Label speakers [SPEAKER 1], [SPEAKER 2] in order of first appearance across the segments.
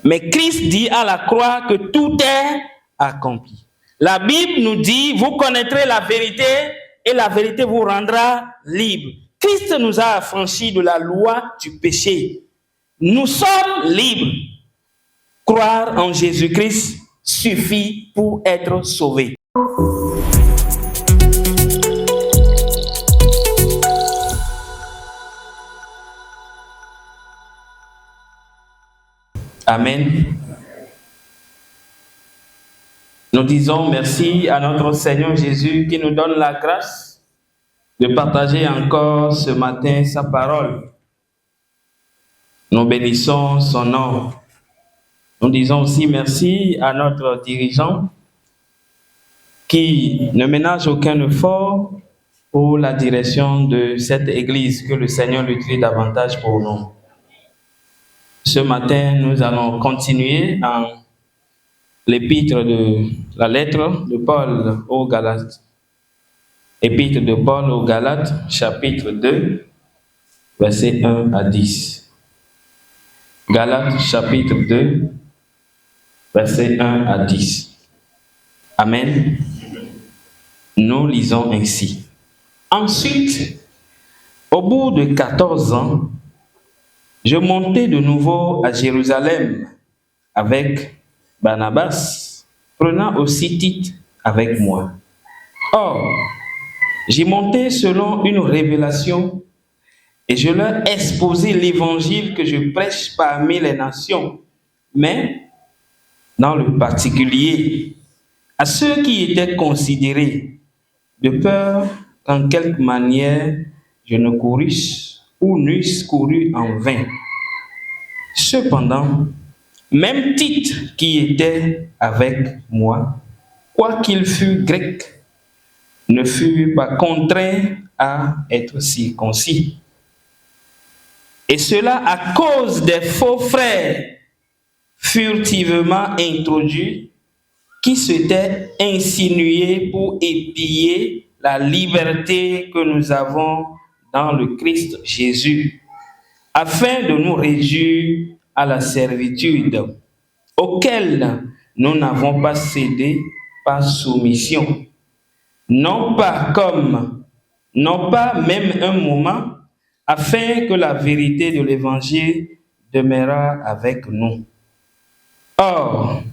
[SPEAKER 1] Mais Christ dit à la croix que tout est accompli. La Bible nous dit, vous connaîtrez la vérité et la vérité vous rendra libre. Christ nous a affranchis de la loi du péché. Nous sommes libres. Croire en Jésus-Christ suffit pour être sauvé. Amen. Nous disons merci à notre Seigneur Jésus qui nous donne la grâce de partager encore ce matin sa parole. Nous bénissons son nom. Nous disons aussi merci à notre dirigeant qui ne ménage aucun effort pour la direction de cette église, que le Seigneur l'utilise davantage pour nous. Ce matin, nous allons continuer en l'épître de la lettre de Paul aux Galates. Épître de Paul aux Galates, chapitre 2, versets 1 à 10. Galates, chapitre 2, versets 1 à 10. Amen. Nous lisons ainsi. Ensuite, au bout de 14 ans, je montai de nouveau à Jérusalem avec Barnabas, prenant aussi Tite avec moi. Or, j'y montai selon une révélation et je leur exposai l'évangile que je prêche parmi les nations, mais dans le particulier à ceux qui étaient considérés, de peur qu'en quelque manière je ne courusse ou n'eusse couru en vain. Cependant, même Tite qui était avec moi, quoiqu'il fût grec, ne fut pas contraint à être circoncis. Et cela à cause des faux frères furtivement introduits qui s'étaient insinués pour épier la liberté que nous avons dans le Christ Jésus, afin de nous réduire à la servitude, auquel nous n'avons pas cédé par soumission, non pas même un moment, afin que la vérité de l'Évangile demeurât avec nous. Or,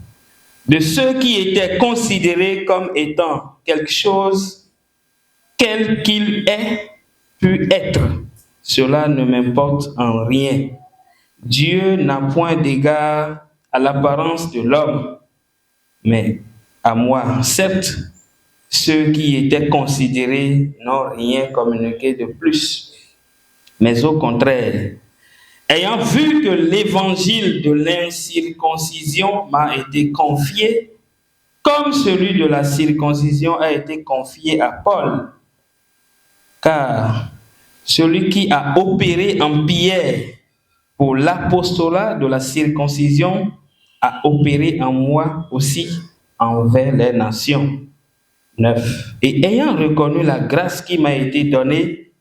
[SPEAKER 1] de ceux qui étaient considérés comme étant quelque chose, quel qu'il ait pu être, cela ne m'importe en rien. Dieu n'a point d'égard à l'apparence de l'homme, mais à moi. Certes, ceux qui étaient considérés n'ont rien communiqué de plus, mais au contraire, ayant vu que l'évangile de l'incirconcision m'a été confié, comme celui de la circoncision a été confié à Paul, car celui qui a opéré en Pierre pour l'apostolat de la circoncision a opéré en moi aussi envers les nations. 9. Et ayant reconnu la grâce qui m'a été donnée,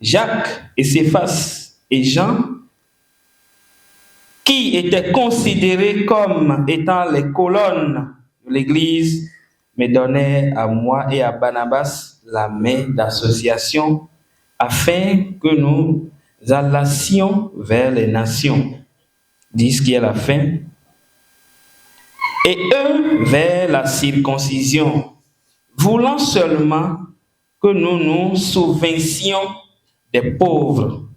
[SPEAKER 1] Jacques et Céphas et Jean, qui étaient considérés comme étant les colonnes de l'Église, me donnèrent à moi et à Barnabas la main d'association, afin que nous allassions vers les nations. 10 qui est la fin. Et eux vers la circoncision, voulant seulement que nous nous souvinssions des pauvres,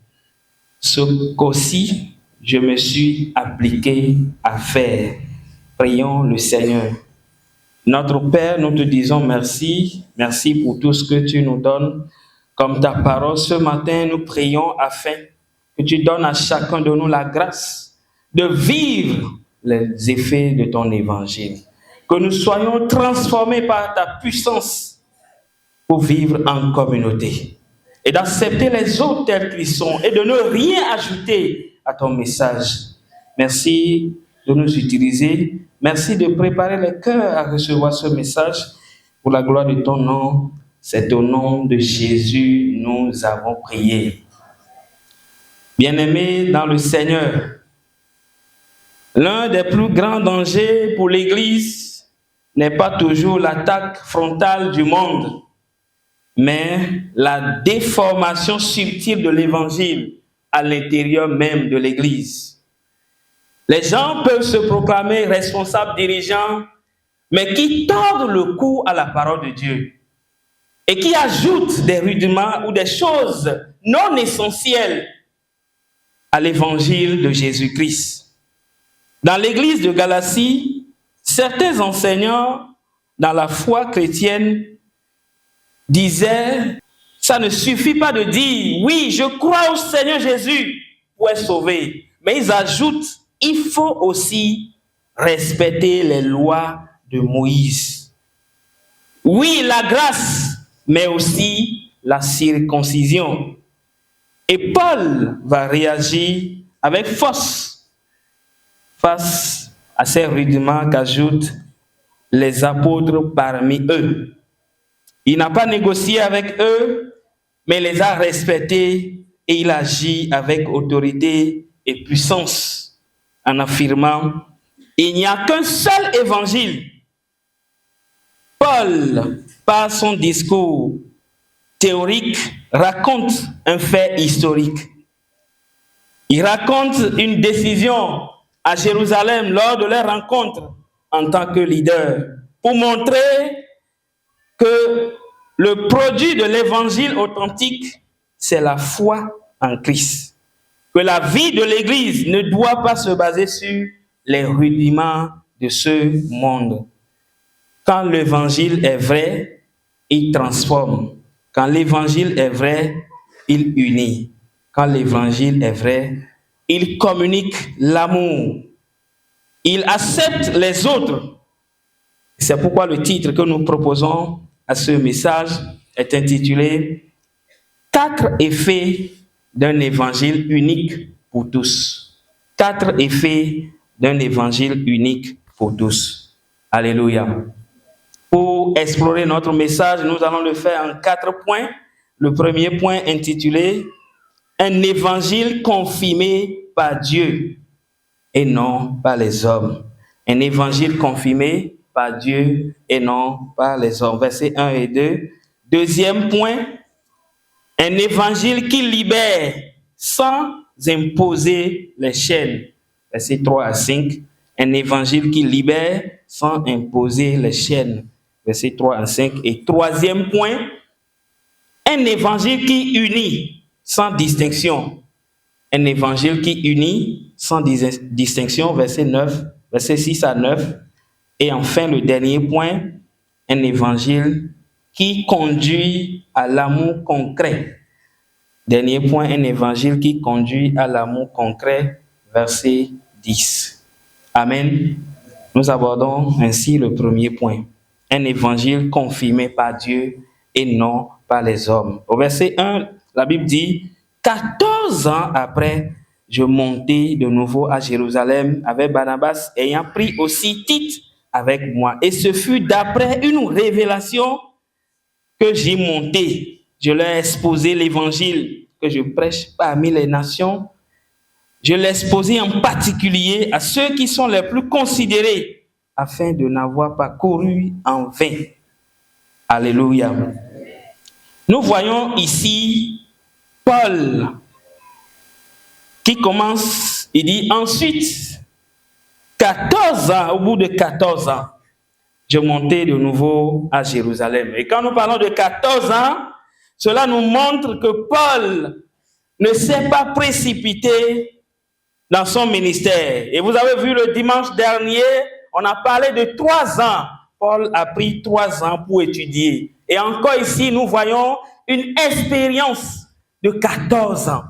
[SPEAKER 1] ce qu'aussi je me suis appliqué à faire. Prions le Seigneur. Notre Père, nous te disons merci. Merci pour tout ce que tu nous donnes comme ta parole. Ce matin, nous prions afin que tu donnes à chacun de nous la grâce de vivre les effets de ton évangile. Que nous soyons transformés par ta puissance pour vivre en communauté et d'accepter les autres tels qu'ils sont et de ne rien ajouter à ton message. Merci de nous utiliser. Merci de préparer les cœurs à recevoir ce message pour la gloire de ton nom. C'est au nom de Jésus nous avons prié. Bien-aimés dans le Seigneur, L'un des plus grands dangers pour l'Église n'est pas toujours l'attaque frontale du monde, mais la déformation subtile de l'Évangile à l'intérieur même de l'Église. Les gens peuvent se proclamer responsables dirigeants, mais qui tordent le cou à la parole de Dieu et qui ajoutent des rudiments ou des choses non essentielles à l'Évangile de Jésus-Christ. Dans l'Église de Galatie, certains enseignants dans la foi chrétienne disaient « ça ne suffit pas de dire « oui, je crois au Seigneur Jésus pour être sauvé », mais ils ajoutent « il faut aussi respecter les lois de Moïse. Oui, la grâce, mais aussi la circoncision. » Et Paul va réagir avec force face à ces rudiments qu'ajoutent les apôtres parmi eux. Il n'a pas négocié avec eux, mais les a respectés et il agit avec autorité et puissance en affirmant « il n'y a qu'un seul évangile ». Paul, par son discours théorique, raconte un fait historique. Il raconte une décision à Jérusalem lors de leur rencontre en tant que leader pour montrer que le produit de l'évangile authentique, c'est la foi en Christ. Que la vie de l'Église ne doit pas se baser sur les rudiments de ce monde. Quand l'évangile est vrai, il transforme. Quand l'évangile est vrai, il unit. Quand l'évangile est vrai, il communique l'amour. Il accepte les autres. C'est pourquoi le titre que nous proposons à ce message est intitulé « 4 effets d'un évangile unique pour tous ». 4 effets d'un évangile unique pour tous. Alléluia. Pour explorer notre message, nous allons le faire en 4 points. Le premier point intitulé « Un évangile confirmé par Dieu et non par les hommes ». Un évangile confirmé par Dieu et non par les hommes. Versets 1 et 2. Deuxième point, un évangile qui libère sans imposer les chaînes. Versets 3 à 5. Un évangile qui libère sans imposer les chaînes. Versets 3 à 5. Et troisième point, un évangile qui unit sans distinction. Un évangile qui unit sans distinction. Verset 9, versets 6 à 9. Et enfin, le dernier point, un évangile qui conduit à l'amour concret. Dernier point, un évangile qui conduit à l'amour concret, verset 10. Amen. Nous abordons ainsi le premier point. Un évangile confirmé par Dieu et non par les hommes. Au verset 1, la Bible dit « 14 ans après, je montai de nouveau à Jérusalem avec Barnabas, ayant pris aussi Tite avec moi. Et ce fut d'après une révélation que j'y montai. Je leur ai exposé l'évangile que je prêche parmi les nations. Je l'ai exposé en particulier à ceux qui sont les plus considérés, afin de n'avoir pas couru en vain. » Alléluia. Nous voyons ici Paul qui commence, il dit ensuite, 14 ans, au bout de 14 ans, je montais de nouveau à Jérusalem. Et quand nous parlons de 14 ans, cela nous montre que Paul ne s'est pas précipité dans son ministère. Et vous avez vu le dimanche dernier, on a parlé de 3 ans. Paul a pris 3 ans pour étudier. Et encore ici, nous voyons une expérience de 14 ans.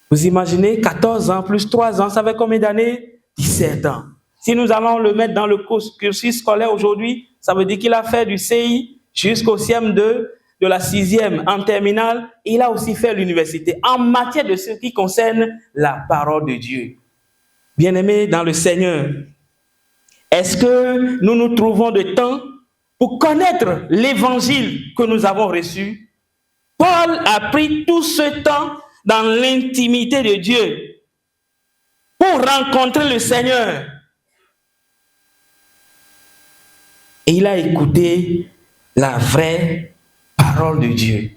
[SPEAKER 1] Vous imaginez, 14 ans plus 3 ans, ça fait combien d'années? 17 ans. Si nous allons le mettre dans le cursus scolaire aujourd'hui, ça veut dire qu'il a fait du CI jusqu'au CM2, de la 6e en terminale. Il a aussi fait l'université en matière de ce qui concerne la parole de Dieu. Bien-aimés dans le Seigneur, est-ce que nous nous trouvons de temps pour connaître l'évangile que nous avons reçu? Paul a pris tout ce temps dans l'intimité de Dieu pour pour rencontrer le Seigneur. Et il a écouté la vraie parole de Dieu.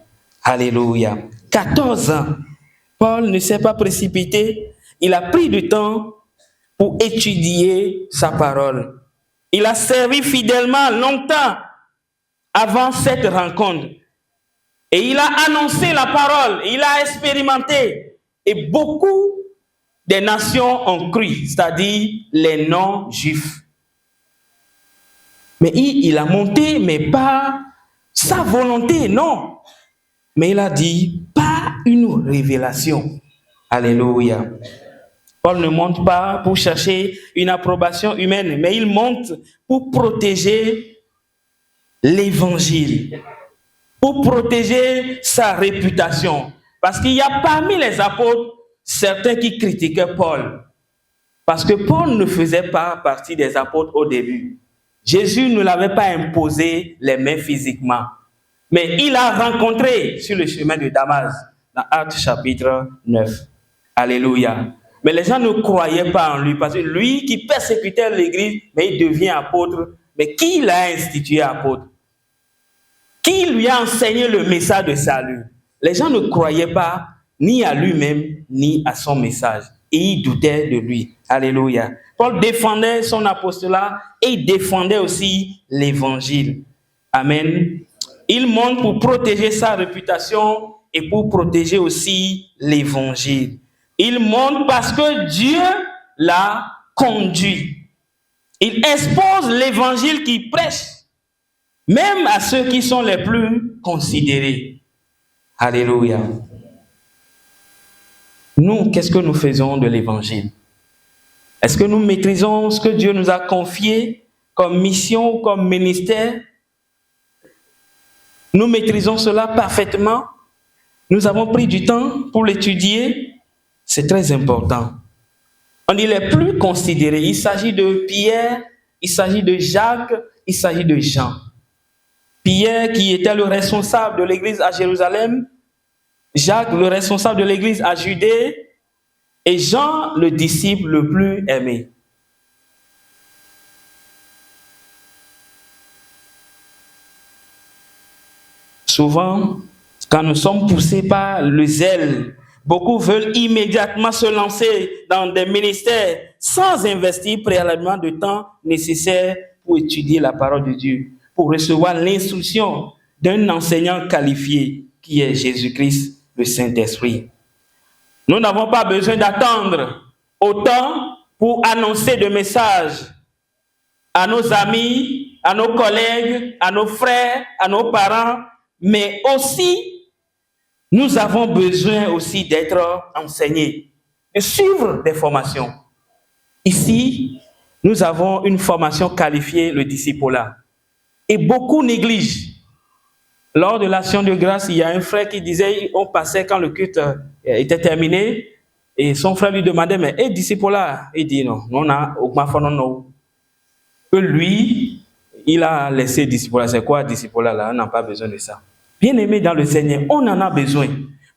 [SPEAKER 1] Alléluia. 14 ans. Paul ne s'est pas précipité. Il a pris du temps pour étudier sa parole. Il a servi fidèlement longtemps avant cette rencontre. Et il a annoncé la parole. Il a expérimenté. Et beaucoup des nations ont cru, c'est-à-dire les non-juifs. Mais il a monté, mais pas sa volonté, non. Mais il a dit, pas une révélation. Alléluia. Paul ne monte pas pour chercher une approbation humaine, mais il monte pour protéger l'évangile, pour protéger sa réputation. Parce qu'il y a parmi les apôtres certains qui critiquaient Paul. Parce que Paul ne faisait pas partie des apôtres au début. Jésus ne l'avait pas imposé les mains physiquement. Mais il a rencontré sur le chemin de Damas, dans Actes chapitre 9. Alléluia. Mais les gens ne croyaient pas en lui, parce que lui qui persécutait l'église, mais il devient apôtre. Mais qui l'a institué apôtre? Qui lui a enseigné le message de salut? Les gens ne croyaient pas ni à lui-même, ni à son message. Et ils doutaient de lui. Alléluia. Paul défendait son apostolat et il défendait aussi l'évangile. Amen. Il monte pour protéger sa réputation et pour protéger aussi l'évangile. Il monte parce que Dieu l'a conduit. Il expose l'évangile qu'il prêche, même à ceux qui sont les plus considérés. Alléluia. Nous, qu'est-ce que nous faisons de l'évangile? Est-ce que nous maîtrisons ce que Dieu nous a confié comme mission ou comme ministère? Nous maîtrisons cela parfaitement. Nous avons pris du temps pour l'étudier. C'est très important. On dit les plus considérés. Il s'agit de Pierre, il s'agit de Jacques, il s'agit de Jean. Pierre qui était le responsable de l'église à Jérusalem, Jacques le responsable de l'église à Judée et Jean le disciple le plus aimé. Souvent, quand nous sommes poussés par le zèle, beaucoup veulent immédiatement se lancer dans des ministères sans investir préalablement de temps nécessaire pour étudier la parole de Dieu, pour recevoir l'instruction d'un enseignant qualifié qui est Jésus-Christ, le Saint-Esprit. Nous n'avons pas besoin d'attendre autant pour annoncer des messages à nos amis, à nos collègues, à nos frères, à nos parents, mais aussi, nous avons besoin aussi d'être enseignés, de suivre des formations. Ici, nous avons une formation qualifiée, le discipulat. Et beaucoup négligent. Lors de l'action de grâce, il y a un frère qui disait, on passait quand le culte était terminé, et son frère lui demandait, mais discipulat? Il dit non, on a non. Que lui, il a laissé discipulat. C'est quoi discipulat là? On n'a pas besoin de ça. Bien-aimés dans le Seigneur, on en a besoin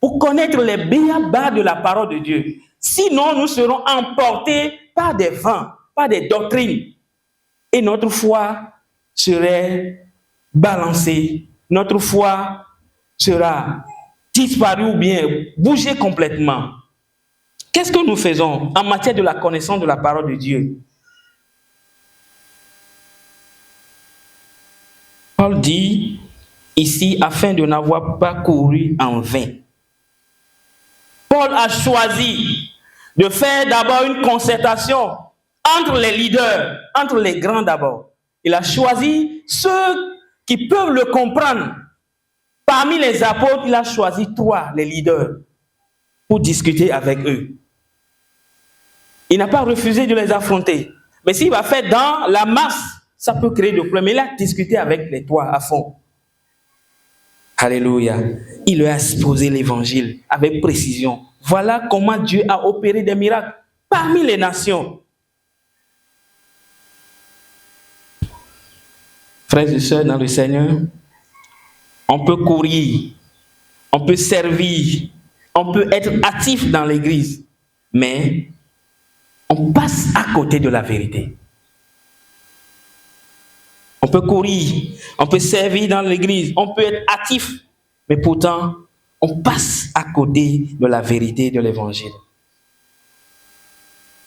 [SPEAKER 1] pour connaître les béabas de la parole de Dieu. Sinon, nous serons emportés par des vents, par des doctrines. Et notre foi serait balancée. Notre foi sera disparue ou bien bougée complètement. Qu'est-ce que nous faisons en matière de la connaissance de la parole de Dieu? Paul dit ici, afin de n'avoir pas couru en vain. Paul a choisi de faire d'abord une concertation entre les leaders, entre les grands d'abord. Il a choisi ceux qui peuvent le comprendre. Parmi les apôtres, il a choisi 3, les leaders, pour discuter avec eux. Il n'a pas refusé de les affronter. Mais s'il va faire dans la masse, ça peut créer des problèmes. Il a discuté avec les 3 à fond. Alléluia. Il lui a exposé l'évangile avec précision. Voilà comment Dieu a opéré des miracles parmi les nations. Frères et sœurs dans le Seigneur, on peut courir, on peut servir, on peut être actif dans l'église, mais on passe à côté de la vérité. On peut courir, on peut servir dans l'église, on peut être actif, mais pourtant, on passe à côté de la vérité de l'évangile.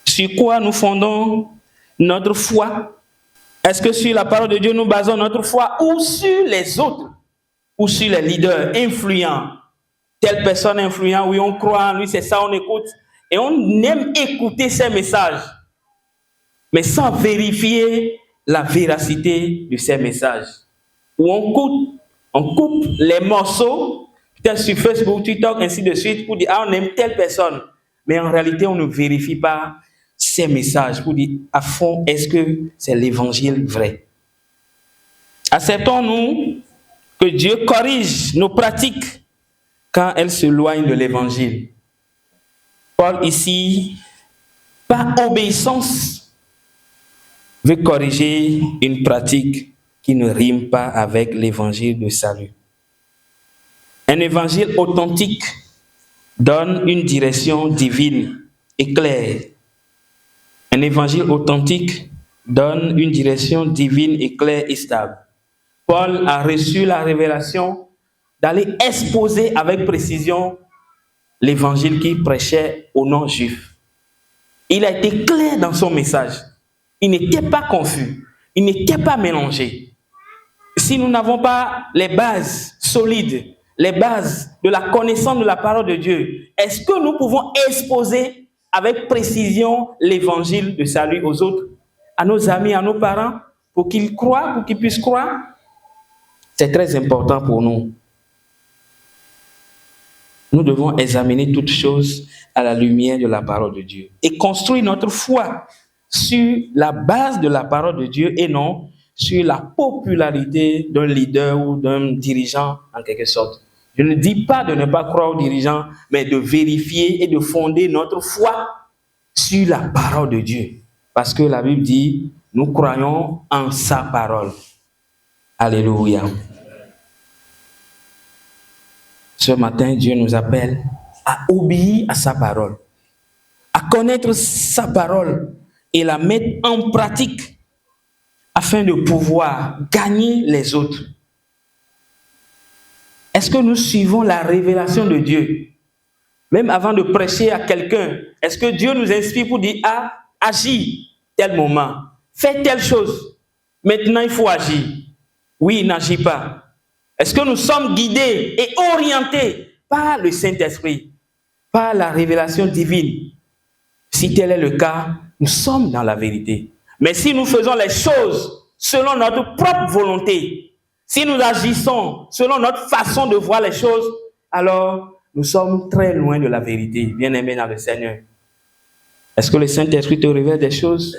[SPEAKER 1] Sur quoi nous fondons notre foi? Est-ce que sur la parole de Dieu nous basons notre foi ou sur les autres, ou sur les leaders influents? Telle personne influente, oui, on croit en lui, c'est ça, on écoute. Et on aime écouter ces messages, mais sans vérifier la véracité de ces messages. Où on coupe les morceaux, peut-être sur Facebook, TikTok, ainsi de suite, pour dire, ah, on aime telle personne. Mais en réalité, on ne vérifie pas ces messages pour dire, à fond, est-ce que c'est l'évangile vrai? Acceptons-nous que Dieu corrige nos pratiques quand elles s'éloignent de l'évangile. Paul ici, par obéissance, veut corriger une pratique qui ne rime pas avec l'évangile de salut. Un évangile authentique donne une direction divine et claire. Un évangile authentique donne une direction divine et claire et stable. Paul a reçu la révélation d'aller exposer avec précision l'évangile qu'il prêchait aux non-juifs. Il a été clair dans son message. Il n'était pas confus. Il n'était pas mélangé. Si nous n'avons pas les bases solides, les bases de la connaissance de la parole de Dieu, est-ce que nous pouvons exposer avec précision l'évangile de salut aux autres, à nos amis, à nos parents, pour qu'ils croient, pour qu'ils puissent croire? C'est très important pour nous. Nous devons examiner toutes choses à la lumière de la parole de Dieu et construire notre foi sur la base de la parole de Dieu et non sur la popularité d'un leader ou d'un dirigeant en quelque sorte. Je ne dis pas de ne pas croire aux dirigeants, mais de vérifier et de fonder notre foi sur la parole de Dieu. Parce que la Bible dit, nous croyons en sa parole. Alléluia. Ce matin, Dieu nous appelle à obéir à sa parole, à connaître sa parole et la mettre en pratique afin de pouvoir gagner les autres. Est-ce que nous suivons la révélation de Dieu? Même avant de prêcher à quelqu'un, est-ce que Dieu nous inspire pour dire, ah, agis tel moment, fais telle chose, maintenant il faut agir? Oui, n'agis pas. Est-ce que nous sommes guidés et orientés par le Saint-Esprit, par la révélation divine? Si tel est le cas, nous sommes dans la vérité. Mais si nous faisons les choses selon notre propre volonté, si nous agissons selon notre façon de voir les choses, alors nous sommes très loin de la vérité, bien-aimés dans le Seigneur. Est-ce que le Saint-Esprit te révèle des choses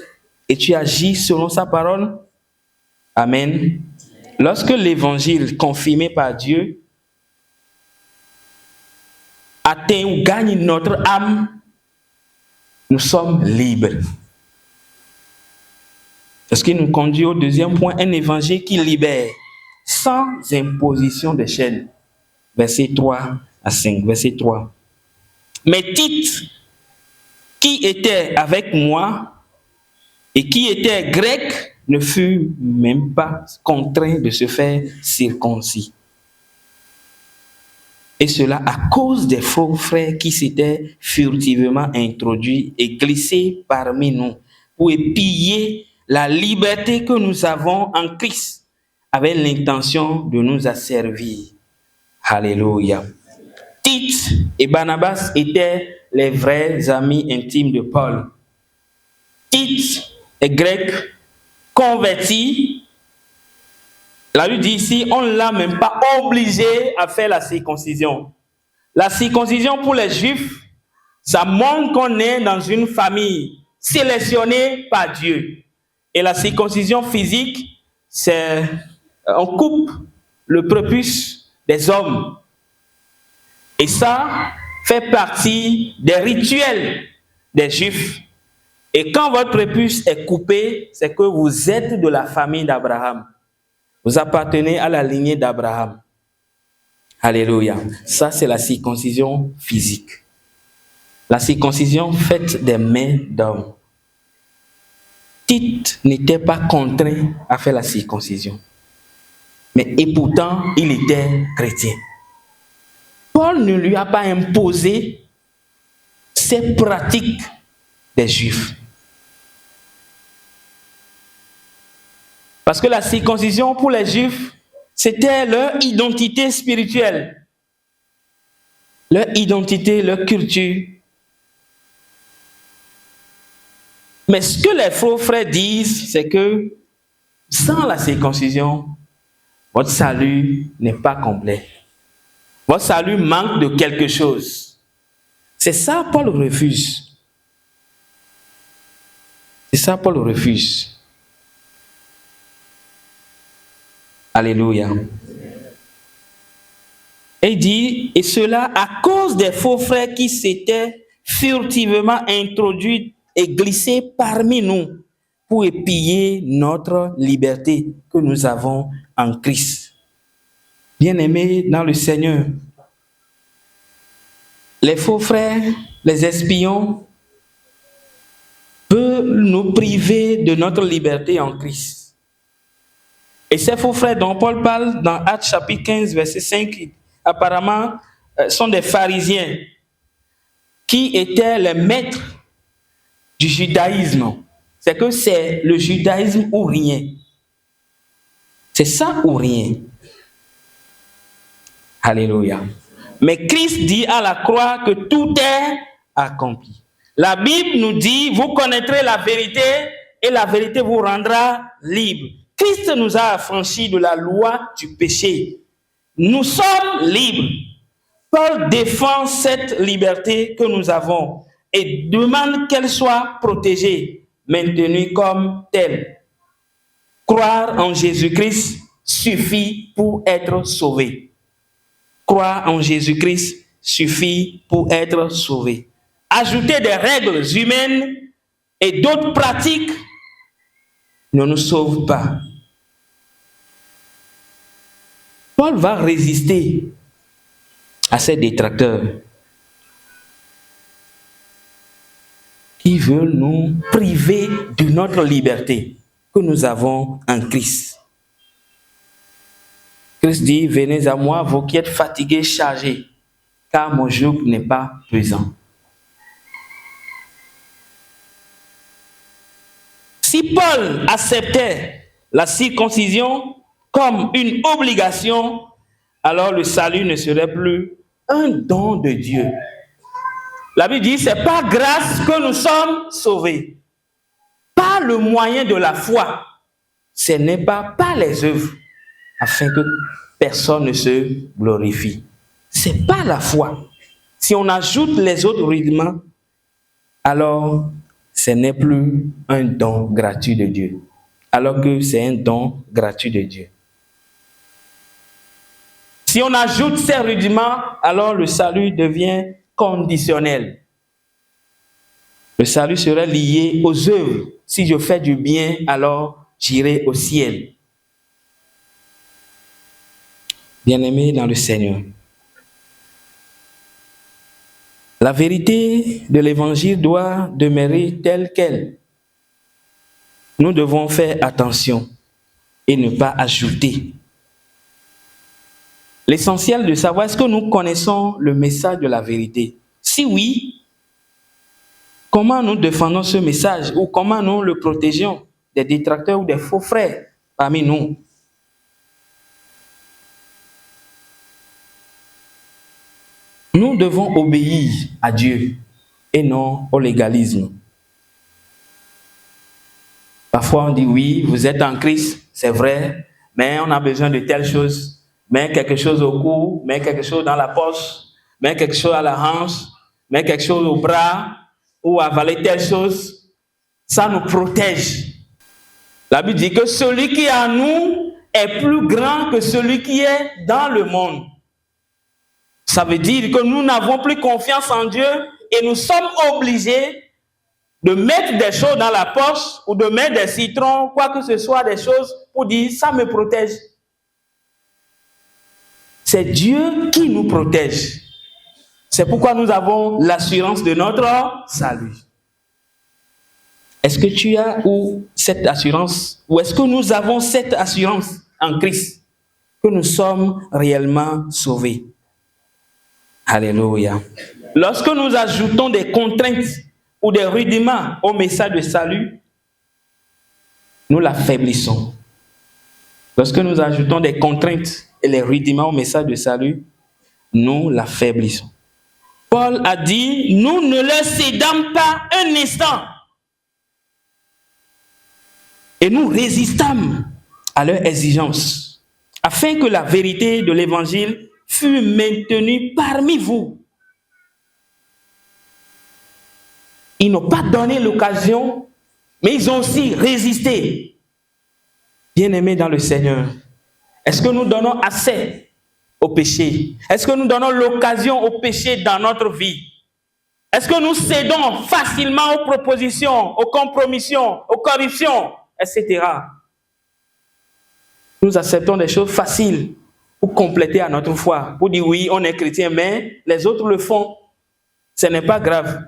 [SPEAKER 1] et tu agis selon sa parole? Amen. Lorsque l'évangile confirmé par Dieu atteint ou gagne notre âme, nous sommes libres. Ce qui nous conduit au deuxième point, un évangile qui libère sans imposition de chaînes. Verset 3 à 5. Verset 3. Mais Tite, qui était avec moi et qui était grec, ne fut même pas contraint de se faire circoncis. Et cela à cause des faux frères qui s'étaient furtivement introduits et glissés parmi nous pour piller la liberté que nous avons en Christ avec l'intention de nous asservir. Alléluia. Tite et Barnabas étaient les vrais amis intimes de Paul. Tite est grec, converti. La Bible dit ici, on ne l'a même pas obligé à faire la circoncision. La circoncision pour les Juifs, ça montre qu'on est dans une famille sélectionnée par Dieu. Et la circoncision physique, c'est on coupe le prépuce des hommes. Et ça fait partie des rituels des Juifs. Et quand votre prépuce est coupé, c'est que vous êtes de la famille d'Abraham. Vous appartenez à la lignée d'Abraham. Alléluia. Ça, c'est la circoncision physique. La circoncision faite des mains d'hommes. Tite n'était pas contraint à faire la circoncision. Et pourtant, il était chrétien. Paul ne lui a pas imposé ces pratiques des Juifs. Parce que la circoncision pour les Juifs, c'était leur identité spirituelle, leur identité, leur culture. Mais ce que les faux frères disent, c'est que sans la circoncision, votre salut n'est pas complet. Votre salut manque de quelque chose. C'est ça Paul refuse. C'est ça Paul refuse. Alléluia. Et il dit, et cela à cause des faux frères qui s'étaient furtivement introduits et glissés parmi nous pour épier notre liberté que nous avons en Christ. Bien-aimés dans le Seigneur, les faux frères, les espions, peuvent nous priver de notre liberté en Christ. Et ces faux frères dont Paul parle dans Actes chapitre 15, verset 5, apparemment, sont des pharisiens qui étaient les maîtres du judaïsme. C'est que c'est le judaïsme ou rien. C'est ça ou rien. Alléluia. Mais Christ dit à la croix que tout est accompli. La Bible nous dit, vous connaîtrez la vérité et la vérité vous rendra libre. Christ nous a affranchis de la loi du péché. Nous sommes libres. Paul défend cette liberté que nous avons et demande qu'elle soit protégée, maintenue comme telle. Croire en Jésus-Christ suffit pour être sauvé. Croire en Jésus-Christ suffit pour être sauvé. Ajouter des règles humaines et d'autres pratiques ne nous sauve pas. Paul va résister à ces détracteurs qui veulent nous priver de notre liberté que nous avons en Christ. Christ dit, venez à moi, vous qui êtes fatigués, chargés, car mon joug n'est pas pesant. Si Paul acceptait la circoncision comme une obligation, alors le salut ne serait plus un don de Dieu. La Bible dit, c'est par grâce que nous sommes sauvés. Par le moyen de la foi. Ce n'est pas par les œuvres, afin que personne ne se glorifie. C'est par la foi. Si on ajoute les autres rudiments, alors ce n'est plus un don gratuit de Dieu. Alors que c'est un don gratuit de Dieu. Si on ajoute ces rudiments, alors le salut devient conditionnel. Le salut serait lié aux œuvres. Si je fais du bien, alors j'irai au ciel. Bien-aimés dans le Seigneur, la vérité de l'évangile doit demeurer telle qu'elle. Nous devons faire attention et ne pas ajouter. L'essentiel de savoir, est-ce que nous connaissons le message de la vérité? Si oui, comment nous défendons ce message ou comment nous le protégeons des détracteurs ou des faux frères parmi nous? Nous devons obéir à Dieu et non au légalisme. Parfois on dit oui, vous êtes en Christ, c'est vrai, mais on a besoin de telle chose. Mets quelque chose au cou, mets quelque chose dans la poche, mets quelque chose à la hanche, mets quelque chose au bras, ou avaler telle chose. Ça nous protège. La Bible dit que celui qui est en nous est plus grand que celui qui est dans le monde. Ça veut dire que nous n'avons plus confiance en Dieu et nous sommes obligés de mettre des choses dans la poche ou de mettre des citrons, quoi que ce soit, des choses pour dire ça me protège. C'est Dieu qui nous protège. C'est pourquoi nous avons l'assurance de notre salut. Est-ce que tu as cette assurance, ou est-ce que nous avons cette assurance en Christ, que nous sommes réellement sauvés? Alléluia. Lorsque nous ajoutons des contraintes ou des rudiments au message de salut, nous l'affaiblissons. Lorsque nous ajoutons des contraintes et les rudiments au message de salut, nous l'affaiblissons. Paul a dit, nous ne leur cédons pas un instant. Et nous résistâmes à leurs exigences, afin que la vérité de l'évangile fût maintenue parmi vous. Ils n'ont pas donné l'occasion, mais ils ont aussi résisté. Bien-aimés dans le Seigneur, est-ce que nous donnons assez au péché? Est-ce que nous donnons l'occasion au péché dans notre vie? Est-ce que nous cédons facilement aux propositions, aux compromissions, aux corruptions, etc. Nous acceptons des choses faciles pour compléter à notre foi, pour dire oui, on est chrétien, mais les autres le font. Ce n'est pas grave.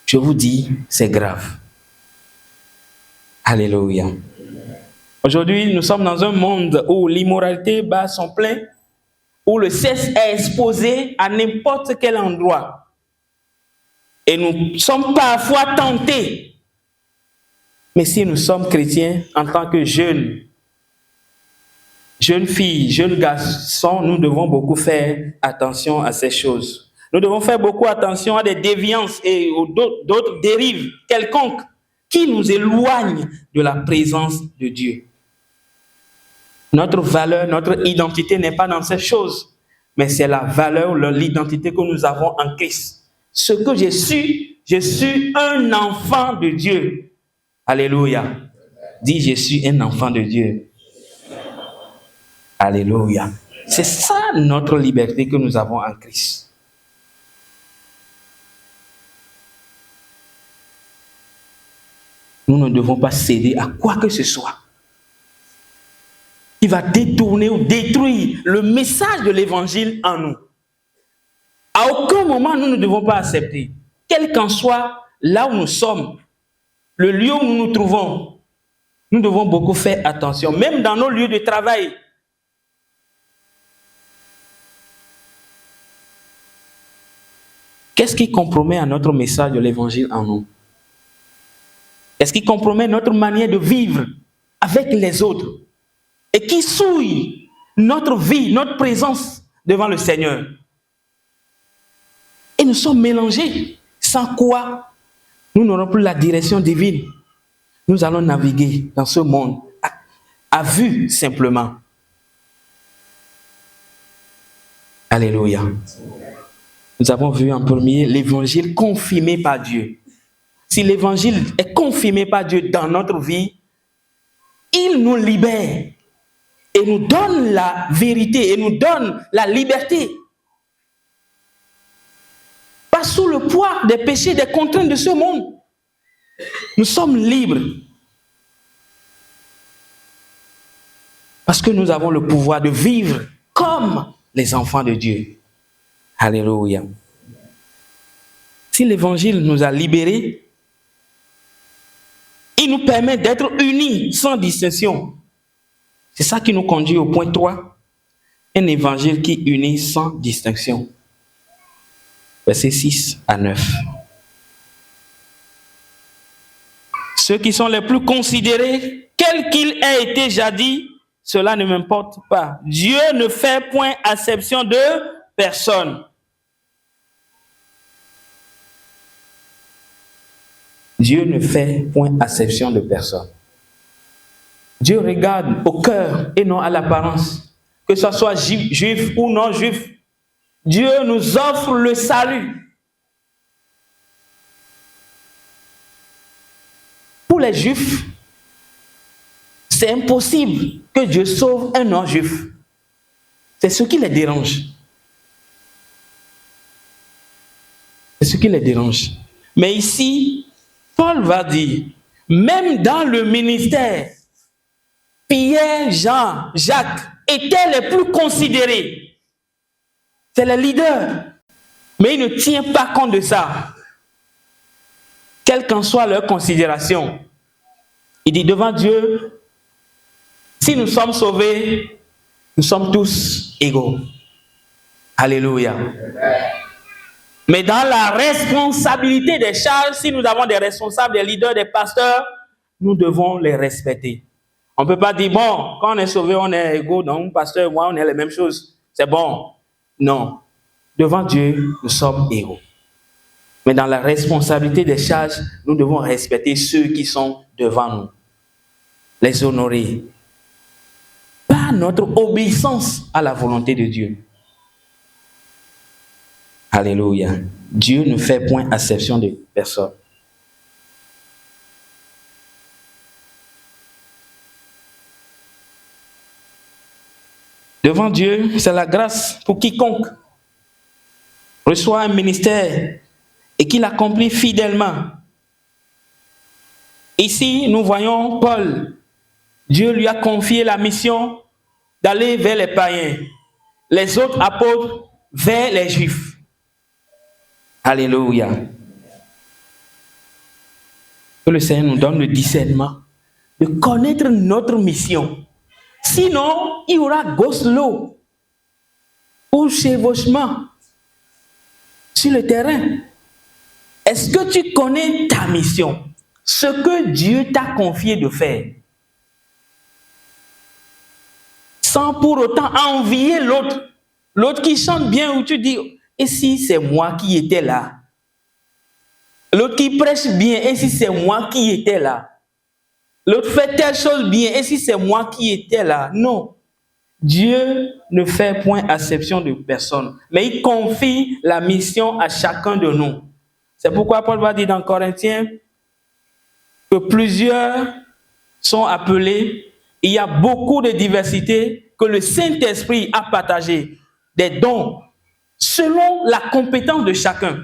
[SPEAKER 1] Je vous dis, c'est grave. Alléluia. Aujourd'hui, nous sommes dans un monde où l'immoralité bat son plein, où le sexe est exposé à n'importe quel endroit. Et nous sommes parfois tentés. Mais si nous sommes chrétiens, en tant que jeunes filles, jeunes garçons, nous devons beaucoup faire attention à ces choses. Nous devons faire beaucoup attention à des déviances et d'autres dérives quelconques qui nous éloignent de la présence de Dieu. Notre valeur, notre identité n'est pas dans ces choses, mais c'est la valeur, l'identité que nous avons en Christ. Ce que je suis un enfant de Dieu. Alléluia. Dis, je suis un enfant de Dieu. Alléluia. C'est ça notre liberté que nous avons en Christ. Nous ne devons pas céder à quoi que ce soit qui va détourner ou détruire le message de l'évangile en nous. À aucun moment, nous ne devons pas accepter, quel qu'en soit là où nous sommes, le lieu où nous nous trouvons, nous devons beaucoup faire attention, même dans nos lieux de travail. Qu'est-ce qui compromet à notre message de l'évangile en nous? Est-ce qui compromet notre manière de vivre avec les autres? Et qui souille notre vie, notre présence devant le Seigneur? Et nous sommes mélangés, sans quoi nous n'aurons plus la direction divine. Nous allons naviguer dans ce monde à vue simplement. Alléluia. Nous avons vu en premier l'évangile confirmé par Dieu. Si l'évangile est confirmé par Dieu dans notre vie, il nous libère et nous donne la vérité et nous donne la liberté. Pas sous le poids des péchés, des contraintes de ce monde. Nous sommes libres. Parce que nous avons le pouvoir de vivre comme les enfants de Dieu. Alléluia. Si l'évangile nous a libérés, il nous permet d'être unis sans distinction. C'est ça qui nous conduit au point 3. Un évangile qui unit sans distinction. Versets 6 à 9. Ceux qui sont les plus considérés, quel qu'il ait été jadis, cela ne m'importe pas. Dieu ne fait point acception de personne. Dieu ne fait point acception de personne. Dieu regarde au cœur et non à l'apparence. Que ce soit juif ou non juif, Dieu nous offre le salut. Pour les juifs, c'est impossible que Dieu sauve un non-juif. C'est ce qui les dérange. C'est ce qui les dérange. Mais ici, Paul va dire, même dans le ministère, Pierre, Jean, Jacques étaient les plus considérés. C'est les leaders. Mais il ne tient pas compte de ça. quelle qu'en soit leur considération. Il dit devant Dieu, si nous sommes sauvés, nous sommes tous égaux. Alléluia. Mais dans la responsabilité des charges, si nous avons des responsables, des leaders, des pasteurs, nous devons les respecter. On ne peut pas dire, bon, quand on est sauvé, on est égaux, donc pasteur et moi, on est les mêmes choses. C'est bon. Non. Devant Dieu, nous sommes égaux. Mais dans la responsabilité des charges, nous devons respecter ceux qui sont devant nous. Les honorer. Par notre obéissance à la volonté de Dieu. Alléluia. Dieu ne fait point acception de personne. Devant Dieu, c'est la grâce pour quiconque reçoit un ministère et qu'il l'accomplit fidèlement. Ici, nous voyons Paul. Dieu lui a confié la mission d'aller vers les païens. Les autres apôtres vers les Juifs. Alléluia. Que le Seigneur nous donne le discernement de connaître notre mission. Sinon, il y aura go-slow ou chevauchement sur le terrain. Est-ce que tu connais ta mission? Ce que Dieu t'a confié de faire. Sans pour autant envier l'autre. L'autre qui chante bien où tu dis, et si c'est moi qui étais là? L'autre qui prêche bien, et si c'est moi qui étais là? L'autre fait telle chose bien, et si c'est moi qui étais là? Non. Dieu ne fait point acception de personne, mais il confie la mission à chacun de nous. C'est pourquoi Paul va dire dans Corinthiens que plusieurs sont appelés. Il y a beaucoup de diversité que le Saint-Esprit a partagé, des dons, selon la compétence de chacun.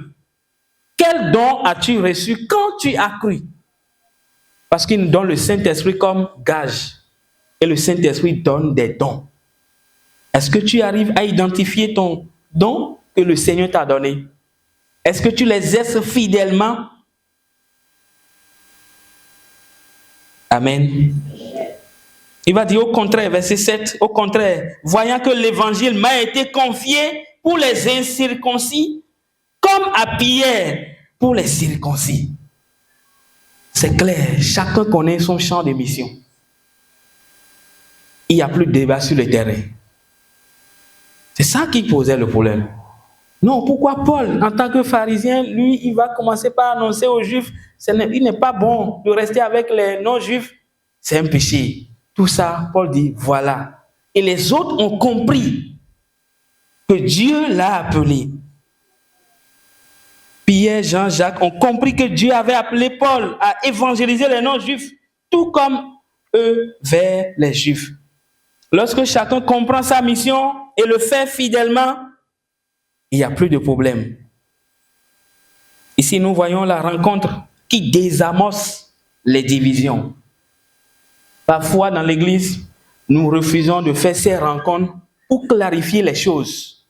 [SPEAKER 1] Quel don as-tu reçu quand tu as cru? Parce qu'il nous donne le Saint-Esprit comme gage. Et le Saint-Esprit donne des dons. Est-ce que tu arrives à identifier ton don que le Seigneur t'a donné? Est-ce que tu les exerces fidèlement? Amen. Il va dire au contraire, verset 7, au contraire, voyant que l'évangile m'a été confié pour les incirconcis, comme à Pierre pour les circoncis. C'est clair, chacun connaît son champ de mission. Il n'y a plus de débat sur le terrain. C'est ça qui posait le problème. Non, pourquoi Paul, en tant que pharisien, lui, il va commencer par annoncer aux Juifs, il n'est pas bon de rester avec les non-Juifs, c'est un péché. Tout ça, Paul dit, voilà. Et les autres ont compris que Dieu l'a appelé. Pierre, Jean, Jacques ont compris que Dieu avait appelé Paul à évangéliser les non-Juifs, tout comme eux vers les Juifs. Lorsque chacun comprend sa mission et le fait fidèlement, il n'y a plus de problème. Ici, nous voyons la rencontre qui désamorce les divisions. Parfois, dans l'Église, nous refusons de faire ces rencontres pour clarifier les choses.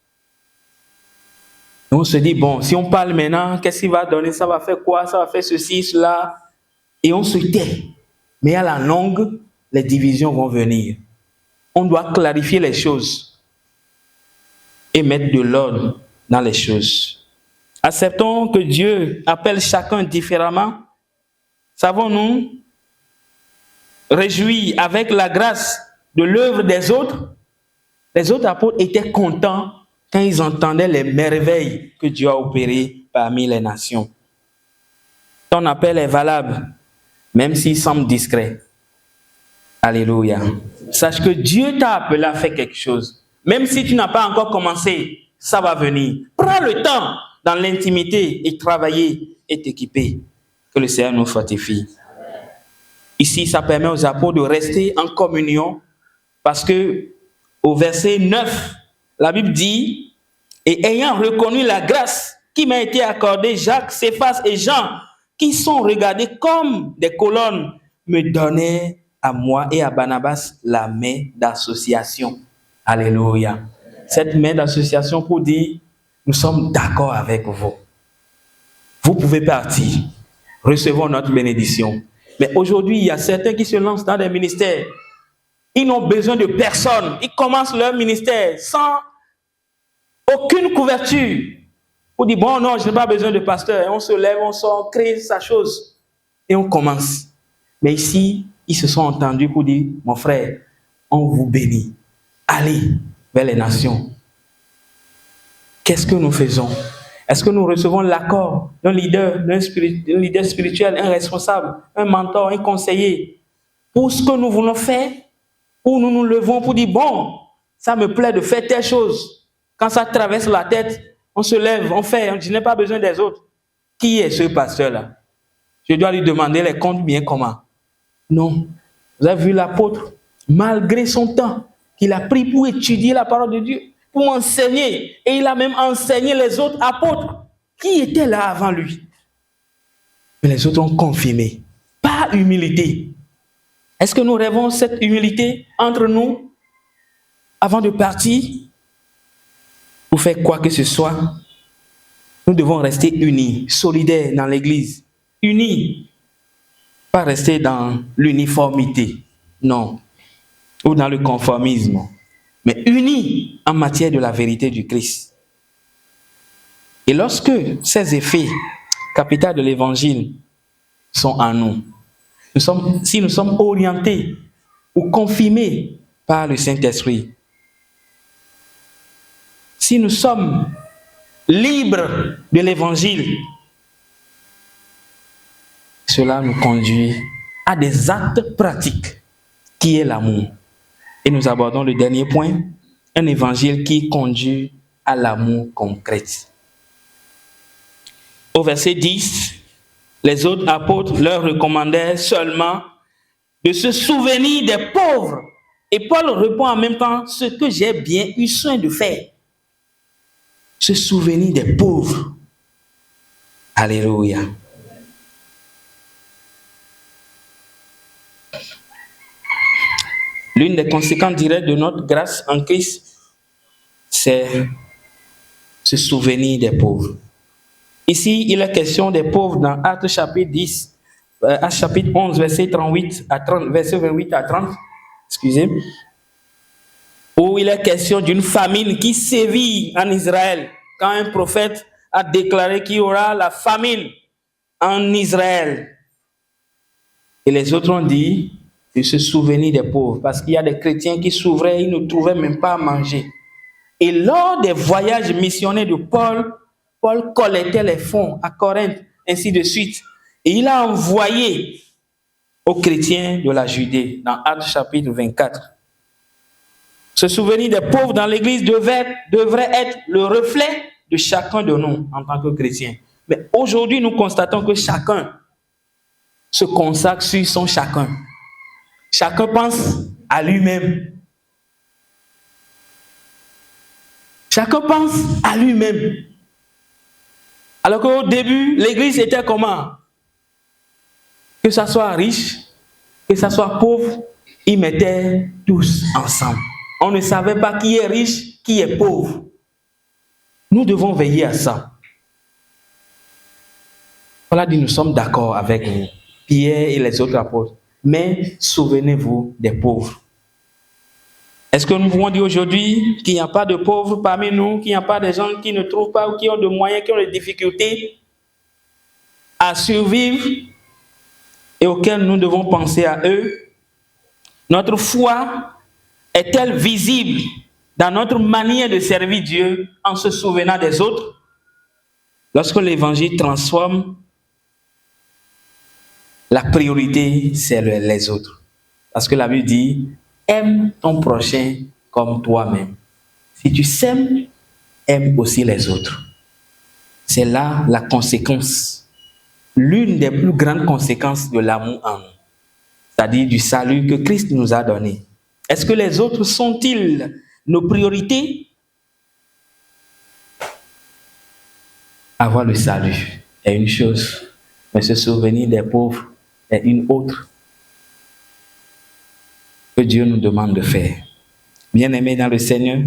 [SPEAKER 1] On se dit, bon, si on parle maintenant, qu'est-ce qu'il va donner? Ça va faire quoi? Ça va faire ceci, cela. Et on se tait. Mais à la longue, les divisions vont venir. On doit clarifier les choses et mettre de l'ordre dans les choses. Acceptons que Dieu appelle chacun différemment. Savons-nous réjouir avec la grâce de l'œuvre des autres? Les autres apôtres étaient contents quand ils entendaient les merveilles que Dieu a opérées parmi les nations. Ton appel est valable, même s'il semble discret. Alléluia. Sache que Dieu t'a appelé à faire quelque chose. Même si tu n'as pas encore commencé, ça va venir. Prends le temps dans l'intimité et travailler et t'équiper. Que le Seigneur nous fortifie. Ici, ça permet aux apôtres de rester en communion parce que au verset 9, la Bible dit, et ayant reconnu la grâce qui m'a été accordée, Jacques, Céphas et Jean, qui sont regardés comme des colonnes, me donnaient à moi et à Barnabas la main d'association. Alléluia. Cette main d'association pour dire, nous sommes d'accord avec vous. Vous pouvez partir. recevons notre bénédiction. Mais aujourd'hui, il y a certains qui se lancent dans des ministères. Ils n'ont besoin de personne. Ils commencent leur ministère sans aucune couverture. On dit, bon, non, je n'ai pas besoin de pasteur. Et on se lève, on sort, on crée sa chose. Et on commence. Mais ici, ils se sont entendus pour dire, mon frère, on vous bénit. Allez vers les nations. Qu'est-ce que nous faisons? Est-ce que nous recevons l'accord d'un leader, d'un leader spirituel, un responsable, un mentor, un conseiller pour ce que nous voulons faire? Ou nous nous levons pour dire, bon, ça me plaît de faire telle chose. Quand ça traverse la tête, on se lève, on fait, je n'ai pas besoin des autres. Qui est ce pasteur-là? Je dois lui demander les comptes bien comment? Non. Vous avez vu l'apôtre, malgré son temps qu'il a pris pour étudier la parole de Dieu, pour enseigner, et il a même enseigné les autres apôtres qui étaient là avant lui. Mais les autres ont confirmé. Par humilité. Est-ce que nous rêvons cette humilité entre nous avant de partir? Pour faire quoi que ce soit, nous devons rester unis, solidaires dans l'Église. Unis. Pas rester dans l'uniformité. Non. Ou dans le conformisme. Mais unis en matière de la vérité du Christ. Et lorsque ces effets capitaux de l'Évangile sont en nous, si nous sommes orientés ou confirmés par le Saint-Esprit, si nous sommes libres de l'Évangile, cela nous conduit à des actes pratiques qui est l'amour. Et nous abordons le dernier point, un évangile qui conduit à l'amour concret. Au verset 10, les autres apôtres leur recommandaient seulement de se souvenir des pauvres. Et Paul répond en même temps, ce que j'ai bien eu soin de faire. Se souvenir des pauvres. Alléluia. L'une des conséquences directes de notre grâce en Christ, c'est se souvenir des pauvres. Ici, il est question des pauvres dans Actes chapitre 10, Actes chapitre 11, verset 38 à 30, verset 28 à 30, excusez, où il est question d'une famine qui sévit en Israël, quand un prophète a déclaré qu'il y aura la famine en Israël. Et les autres ont dit de se souvenir des pauvres, parce qu'il y a des chrétiens qui s'ouvraient, ils ne trouvaient même pas à manger. Et lors des voyages missionnaires de Paul, Paul collectait les fonds à Corinthe, ainsi de suite. Et il a envoyé aux chrétiens de la Judée, dans Actes chapitre 24. Se souvenir des pauvres dans l'Église devrait être le reflet de chacun de nous en tant que chrétiens. Mais aujourd'hui, nous constatons que chacun se consacre sur son chacun. Chacun pense à lui-même. Chacun pense à lui-même. Alors qu'au début, l'Église était comment? Que ça soit riche, que ça soit pauvre, ils mettaient tous ensemble. On ne savait pas qui est riche, qui est pauvre. Nous devons veiller à ça. Voilà, dit, nous sommes d'accord avec vous, Pierre et les autres apôtres. Mais souvenez-vous des pauvres. Est-ce que nous pouvons dire aujourd'hui qu'il n'y a pas de pauvres parmi nous, qu'il n'y a pas de gens qui ne trouvent pas ou qui ont des moyens, qui ont des difficultés à survivre et auxquels nous devons penser à eux? Notre foi est-elle visible dans notre manière de servir Dieu en se souvenant des autres? Lorsque l'Évangile transforme, la priorité, c'est les autres. Parce que la Bible dit, aime ton prochain comme toi-même. Si tu s'aimes, aime aussi les autres. C'est là la conséquence, l'une des plus grandes conséquences de l'amour en nous, c'est-à-dire du salut que Christ nous a donné. Est-ce que les autres sont-ils nos priorités? Avoir le salut est une chose, mais se souvenir des pauvres est une autre que Dieu nous demande de faire. Bien-aimés dans le Seigneur,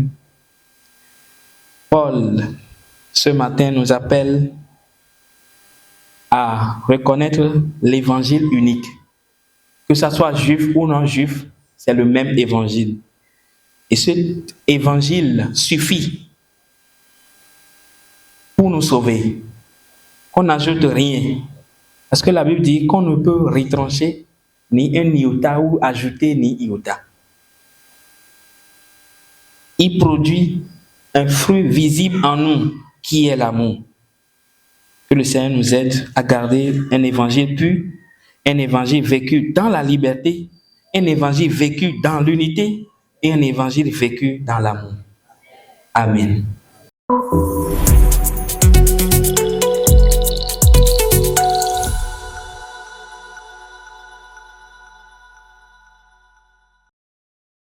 [SPEAKER 1] Paul, ce matin, nous appelle à reconnaître l'évangile unique. Que ce soit juif ou non juif, c'est le même évangile. Et cet évangile suffit pour nous sauver. Qu'on n'ajoute rien. Parce que la Bible dit qu'on ne peut retrancher ni un iota ou ajouter ni iota. Il produit un fruit visible en nous, qui est l'amour. Que le Seigneur nous aide à garder un évangile pur, un évangile vécu dans la liberté, un évangile vécu dans l'unité et un évangile vécu dans l'amour. Amen.